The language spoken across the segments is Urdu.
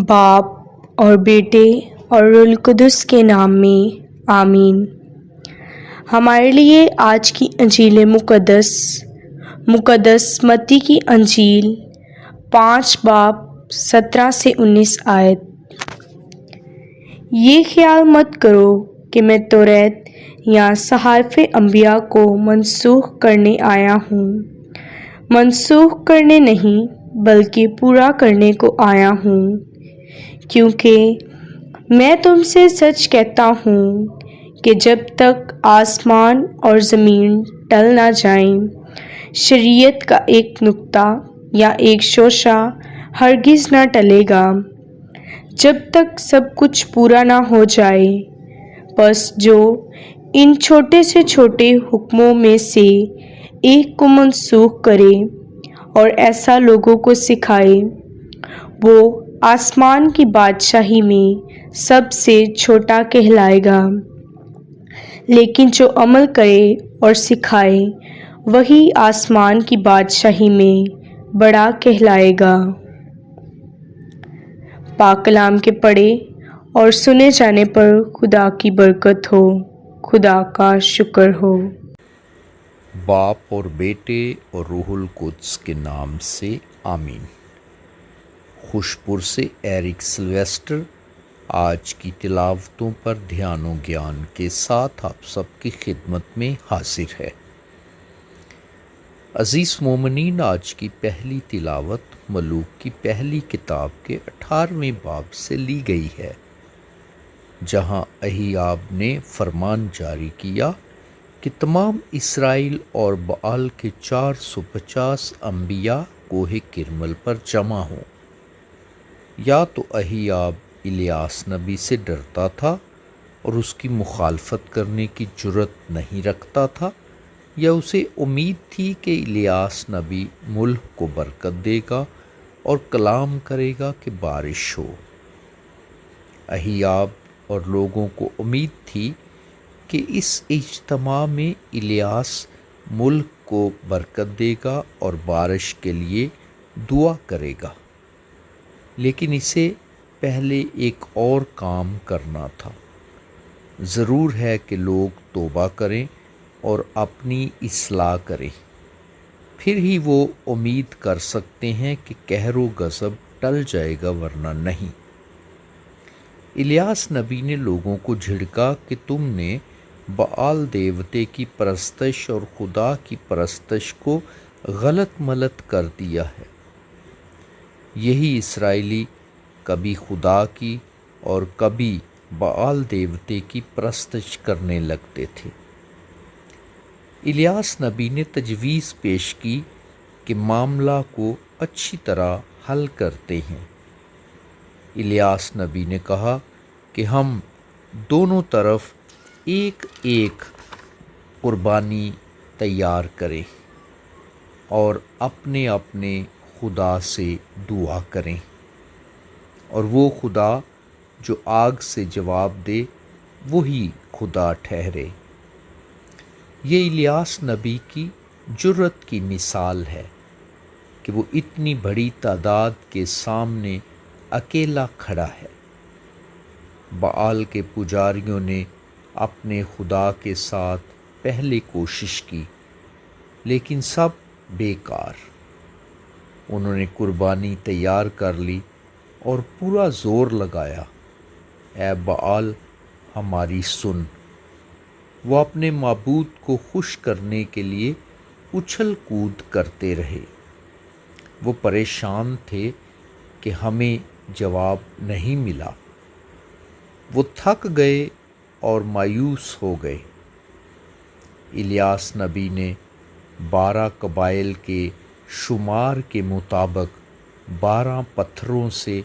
باپ اور بیٹے اور روح القدس کے نام میں آمین۔ ہمارے لیے آج کی انجیل مقدس متی کی انجیل 5 باب 17 سے 19 آیت۔ یہ خیال مت کرو کہ میں توریت یا صحائف انبیاء کو منسوخ کرنے آیا ہوں۔ منسوخ کرنے نہیں بلکہ پورا کرنے کو آیا ہوں، کیونکہ میں تم سے سچ کہتا ہوں کہ جب تک آسمان اور زمین ٹل نہ جائیں، شریعت کا ایک نقطہ یا ایک شوشہ ہرگز نہ ٹلے گا، جب تک سب کچھ پورا نہ ہو جائے۔ بس جو ان چھوٹے سے چھوٹے حکموں میں سے ایک کو منسوخ کرے اور ایسا لوگوں کو سکھائے، وہ آسمان کی بادشاہی میں سب سے چھوٹا کہلائے گا، لیکن جو عمل کرے اور سکھائے وہی آسمان کی بادشاہی میں بڑا کہلائے گا۔ پاک کلام کے پڑھے اور سنے جانے پر خدا کی برکت ہو۔ خدا کا شکر ہو۔ باپ اور بیٹے اور روح القدس کے نام سے آمین۔ خوشپور سے ایرک سلویسٹر آج کی تلاوتوں پر دھیان و گیان کے ساتھ آپ سب کی خدمت میں حاضر ہے۔ عزیز مومنین، آج کی پہلی تلاوت ملوک کی پہلی کتاب کے 18ویں باب سے لی گئی ہے، جہاں اہیاب نے فرمان جاری کیا کہ تمام اسرائیل اور بآل کے 450 انبیاء کوہ کرمل پر جمع ہوں۔ یا تو اہیاب الیاس نبی سے ڈرتا تھا اور اس کی مخالفت کرنے کی جرأت نہیں رکھتا تھا، یا اسے امید تھی کہ الیاس نبی ملک کو برکت دے گا اور کلام کرے گا کہ بارش ہو۔ اہیاب اور لوگوں کو امید تھی کہ اس اجتماع میں الیاس ملک کو برکت دے گا اور بارش کے لیے دعا کرے گا، لیکن اسے پہلے ایک اور کام کرنا تھا۔ ضرور ہے کہ لوگ توبہ کریں اور اپنی اصلاح کریں، پھر ہی وہ امید کر سکتے ہیں کہ قہر و غضب ٹل جائے گا، ورنہ نہیں۔ الیاس نبی نے لوگوں کو جھڑکا کہ تم نے بآل دیوتے کی پرستش اور خدا کی پرستش کو غلط ملت کر دیا ہے۔ یہی اسرائیلی کبھی خدا کی اور کبھی بآل دیوتے کی پرستش کرنے لگتے تھے۔ الیاس نبی نے تجویز پیش کی کہ معاملہ کو اچھی طرح حل کرتے ہیں۔ الیاس نبی نے کہا کہ ہم دونوں طرف ایک ایک قربانی تیار کریں اور اپنے اپنے خدا سے دعا کریں، اور وہ خدا جو آگ سے جواب دے وہی خدا ٹھہرے۔ یہ الیاس نبی کی جرأت کی مثال ہے کہ وہ اتنی بڑی تعداد کے سامنے اکیلا کھڑا ہے۔ بآل کے پجاریوں نے اپنے خدا کے ساتھ پہلے کوشش کی، لیکن سب بیکار۔ انہوں نے قربانی تیار کر لی اور پورا زور لگایا، اے بآل ہماری سن۔ وہ اپنے معبود کو خوش کرنے کے لیے اچھل کود کرتے رہے۔ وہ پریشان تھے کہ ہمیں جواب نہیں ملا۔ وہ تھک گئے اور مایوس ہو گئے۔ الیاس نبی نے 12 قبائل کے شمار کے مطابق 12 پتھروں سے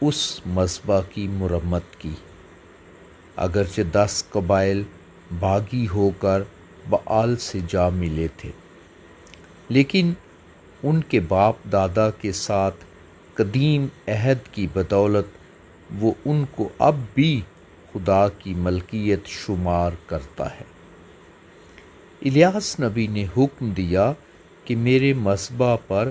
اس مذبح کی مرمت کی۔ اگرچہ 10 قبائل باغی ہو کر بآل سے جا ملے تھے، لیکن ان کے باپ دادا کے ساتھ قدیم عہد کی بدولت وہ ان کو اب بھی خدا کی ملکیت شمار کرتا ہے۔ الیاس نبی نے حکم دیا کہ میرے مذبح پر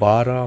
12